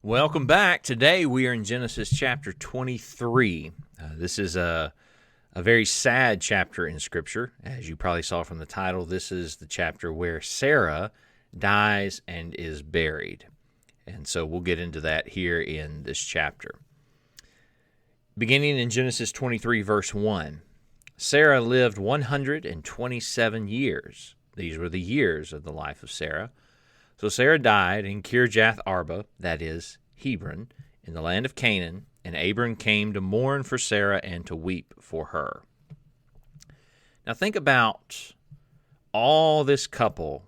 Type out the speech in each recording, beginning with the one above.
Welcome back. Today we are in Genesis chapter 23. This is a very sad chapter in Scripture. As you probably saw from the title, this is the chapter where Sarah dies and is buried. And so we'll get into that here in this chapter. Beginning in Genesis 23, verse 1, Sarah lived 127 years. These were the years of the life of Sarah. So Sarah died in Kirjath Arba, that is, Hebron, in the land of Canaan, and Abram came to mourn for Sarah and to weep for her. Now think about all this couple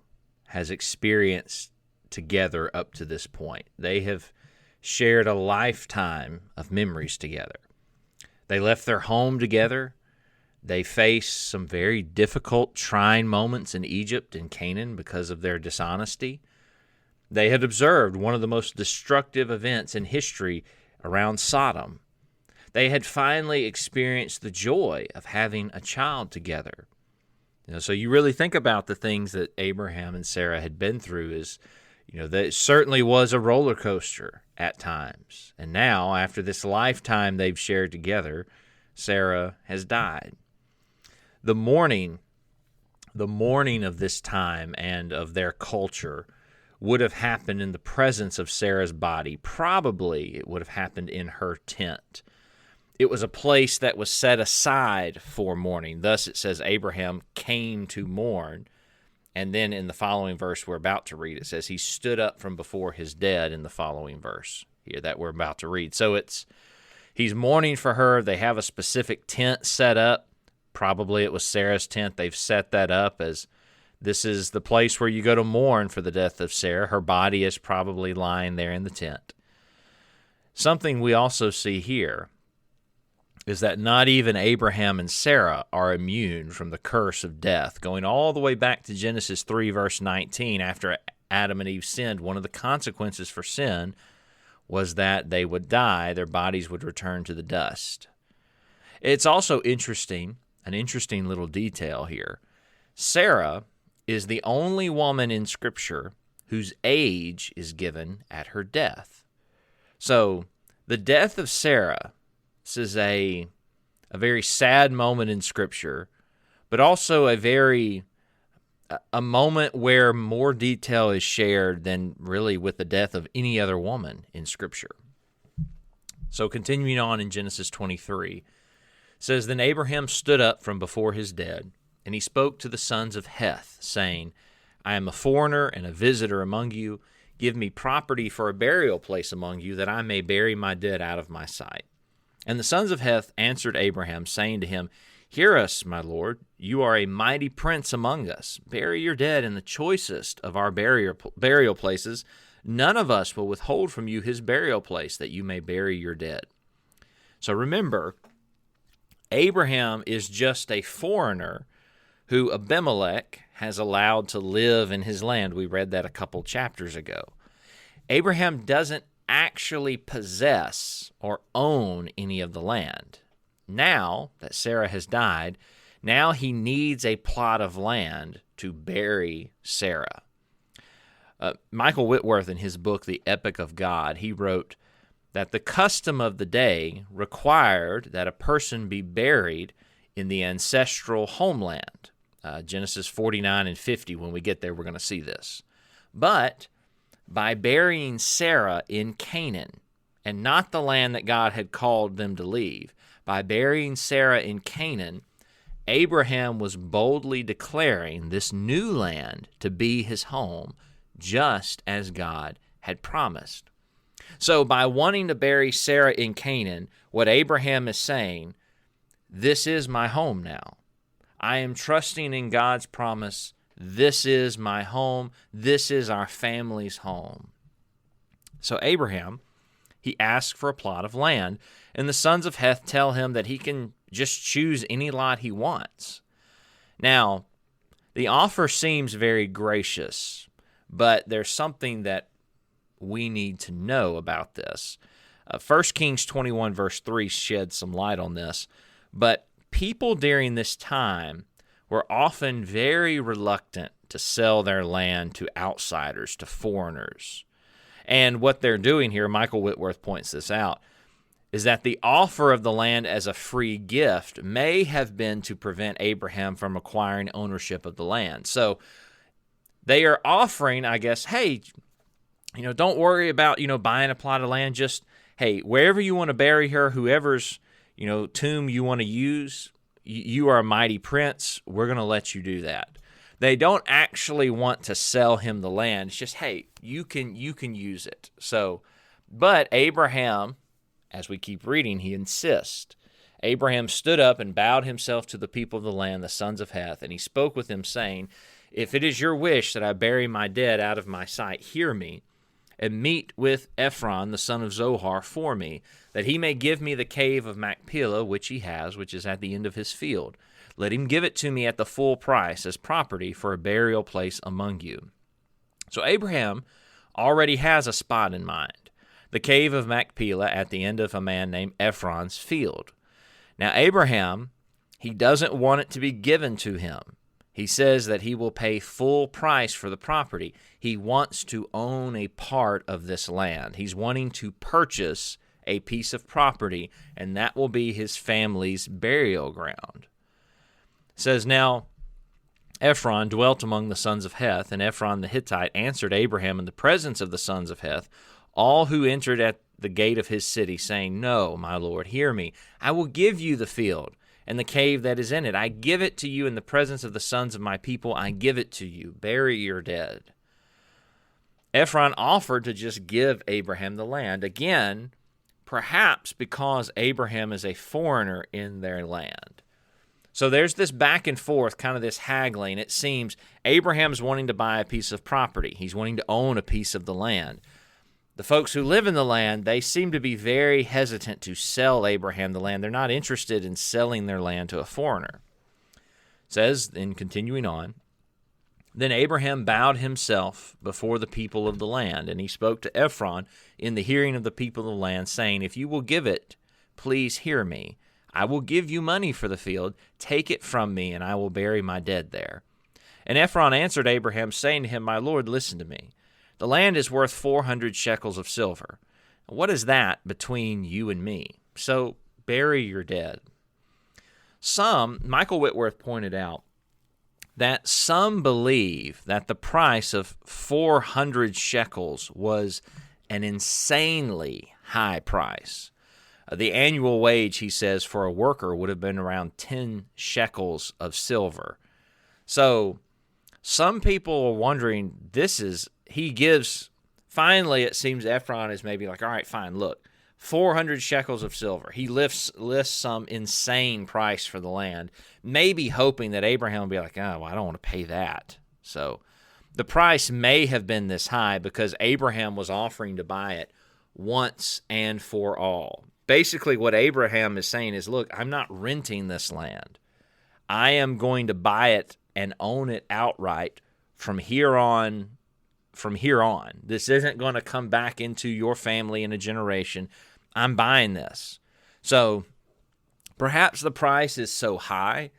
has experienced together up to this point. They have shared a lifetime of memories together. They left their home together. They faced some very difficult, trying moments in Egypt and Canaan because of their dishonesty. They had observed one of the most destructive events in history around Sodom. They had finally experienced the joy of having a child together. So you really think about the things that Abraham and Sarah had been through that certainly was a roller coaster at times. And now, after this lifetime they've shared together, Sarah has died. The mourning of this time and of their culture would have happened in the presence of Sarah's body. Probably it would have happened in her tent. It was a place that was set aside for mourning. Thus it says Abraham came to mourn. And then in the following verse we're about to read, it says he stood up from before his dead in the following verse here that we're about to read. So he's mourning for her. They have a specific tent set up. Probably it was Sarah's tent. They've set that up as this is the place where you go to mourn for the death of Sarah. Her body is probably lying there in the tent. Something we also see here is that not even Abraham and Sarah are immune from the curse of death. Going all the way back to Genesis 3, verse 19, after Adam and Eve sinned, one of the consequences for sin was that they would die, their bodies would return to the dust. It's also interesting, an interesting little detail here. Sarah is the only woman in Scripture whose age is given at her death. So the death of Sarah, this is a very sad moment in Scripture, but also a moment where more detail is shared than really with the death of any other woman in Scripture. So continuing on in Genesis 23, it says, Then Abraham stood up from before his dead, and he spoke to the sons of Heth, saying, I am a foreigner and a visitor among you. Give me property for a burial place among you, that I may bury my dead out of my sight. And the sons of Heth answered Abraham, saying to him, Hear us, my lord. You are a mighty prince among us. Bury your dead in the choicest of our burial places. None of us will withhold from you his burial place, that you may bury your dead. So remember, Abraham is just a foreigner who Abimelech has allowed to live in his land. We read that a couple chapters ago. Abraham doesn't actually possess or own any of the land. Now that Sarah has died, now he needs a plot of land to bury Sarah. Michael Whitworth, in his book, The Epic of God, he wrote that the custom of the day required that a person be buried in the ancestral homeland. Genesis 49 and 50, when we get there, we're going to see this. But by burying Sarah in Canaan, and not the land that God had called them to leave, by burying Sarah in Canaan, Abraham was boldly declaring this new land to be his home, just as God had promised. So by wanting to bury Sarah in Canaan, what Abraham is saying, this is my home now. I am trusting in God's promise. This is my home. This is our family's home. So Abraham, he asks for a plot of land, and the sons of Heth tell him that he can just choose any lot he wants. Now, the offer seems very gracious, but there's something that we need to know about this. 1 Kings 21 verse 3 sheds some light on this, but people during this time were often very reluctant to sell their land to outsiders, to foreigners. And what they're doing here, Michael Whitworth points this out, is that the offer of the land as a free gift may have been to prevent Abraham from acquiring ownership of the land. So they are offering, I guess, hey, don't worry about, buying a plot of land. Just, hey, wherever you want to bury her, whoever's, tomb you want to use, you are a mighty prince. We're going to let you do that. They don't actually want to sell him the land. It's just, hey, you can use it. So, but Abraham, as we keep reading, he insists. Abraham stood up and bowed himself to the people of the land, the sons of Heth, and he spoke with them, saying, if it is your wish that I bury my dead out of my sight, hear me, and meet with Ephron, the son of Zohar, for me, that he may give me the cave of Machpelah, which he has, which is at the end of his field. Let him give it to me at the full price as property for a burial place among you. So Abraham already has a spot in mind, the cave of Machpelah at the end of a man named Ephron's field. Now Abraham, he doesn't want it to be given to him. He says that he will pay full price for the property. He wants to own a part of this land. He's wanting to purchase a piece of property, and that will be his family's burial ground. It says, now Ephron dwelt among the sons of Heth, and Ephron the Hittite answered Abraham in the presence of the sons of Heth, all who entered at the gate of his city, saying, no, my lord, hear me. I will give you the field and the cave that is in it. I give it to you in the presence of the sons of my people. I give it to you. Bury your dead. Ephron offered to just give Abraham the land. Again, perhaps because Abraham is a foreigner in their land. So there's this back and forth, kind of this haggling. It seems Abraham's wanting to buy a piece of property. He's wanting to own a piece of the land. The folks who live in the land, they seem to be very hesitant to sell Abraham the land. They're not interested in selling their land to a foreigner. It says, in continuing on, then Abraham bowed himself before the people of the land, and he spoke to Ephron in the hearing of the people of the land, saying, if you will give it, please hear me. I will give you money for the field. Take it from me, and I will bury my dead there. And Ephron answered Abraham, saying to him, my lord, listen to me. The land is worth 400 shekels of silver. What is that between you and me? So bury your dead. Michael Whitworth pointed out that some believe that the price of 400 shekels was an insanely high price. The annual wage, he says, for a worker would have been around 10 shekels of silver. So some people are wondering, finally it seems Ephron is maybe like, all right, fine, look, 400 shekels of silver. He lists some insane price for the land, maybe hoping that Abraham will be like, oh, well, I don't want to pay that. So the price may have been this high because Abraham was offering to buy it once and for all. Basically, what Abraham is saying is, look, I'm not renting this land. I am going to buy it and own it outright from here on. This isn't going to come back into your family in a generation. I'm buying this. So perhaps the price is so high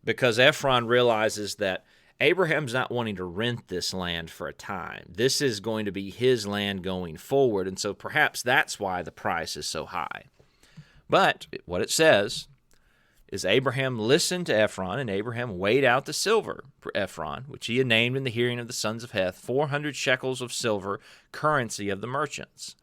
because Ephron realizes that Abraham's not wanting to rent this land for a time. This is going to be his land going forward, and so perhaps that's why the price is so high. But what it says is Abraham listened to Ephron, and Abraham weighed out the silver for Ephron, which he had named in the hearing of the sons of Heth, 400 shekels of silver, currency of the merchants.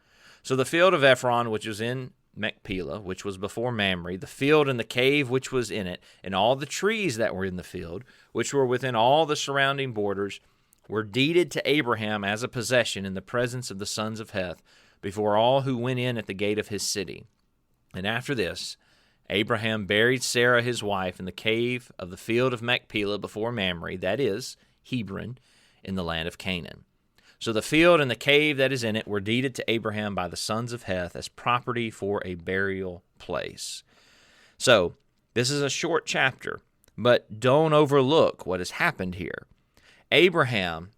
So the field of Ephron, which was in Machpelah, which was before Mamre, the field and the cave which was in it, and all the trees that were in the field, which were within all the surrounding borders, were deeded to Abraham as a possession in the presence of the sons of Heth, before all who went in at the gate of his city. And after this, Abraham buried Sarah his wife in the cave of the field of Machpelah before Mamre, that is, Hebron, in the land of Canaan. So the field and the cave that is in it were deeded to Abraham by the sons of Heth as property for a burial place. So this is a short chapter, but don't overlook what has happened here. Abraham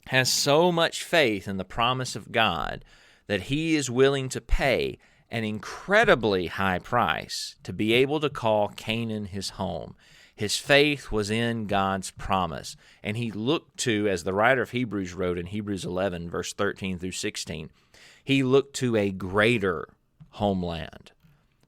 has so much faith in the promise of God that he is willing to pay an incredibly high price to be able to call Canaan his home His faith was in God's promise, and he looked to, as the writer of Hebrews wrote in Hebrews 11, verse 13 through 16, he looked to a greater homeland.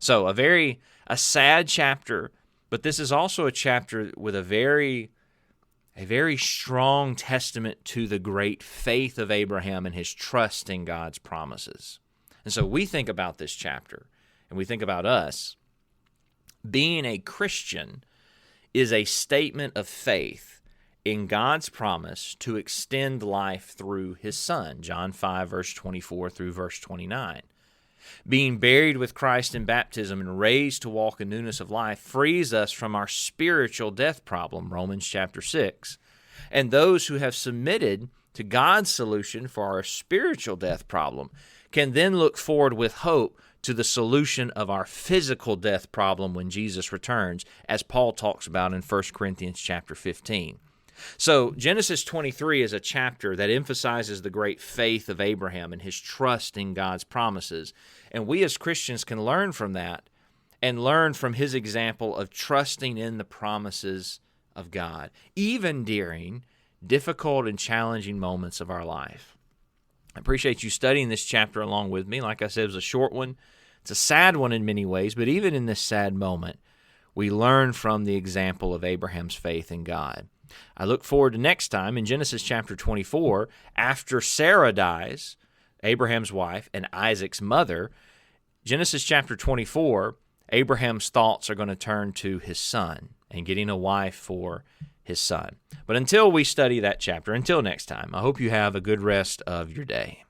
So a sad chapter, but this is also a chapter with a very strong testament to the great faith of Abraham and his trust in God's promises. And so we think about this chapter, and we think about us. Being a Christian is a statement of faith in God's promise to extend life through his Son, John 5, verse 24 through verse 29. Being buried with Christ in baptism and raised to walk in newness of life frees us from our spiritual death problem, Romans chapter 6. And those who have submitted to God's solution for our spiritual death problem can then look forward with hope to the solution of our physical death problem when Jesus returns, as Paul talks about in 1 Corinthians chapter 15. So Genesis 23 is a chapter that emphasizes the great faith of Abraham and his trust in God's promises. And we as Christians can learn from that and learn from his example of trusting in the promises of God, even during difficult and challenging moments of our life. I appreciate you studying this chapter along with me. Like I said, it was a short one. It's a sad one in many ways, but even in this sad moment, we learn from the example of Abraham's faith in God. I look forward to next time in Genesis chapter 24, after Sarah dies, Abraham's wife and Isaac's mother. Genesis chapter 24, Abraham's thoughts are going to turn to his son and getting a wife for his son. But until we study that chapter, until next time, I hope you have a good rest of your day.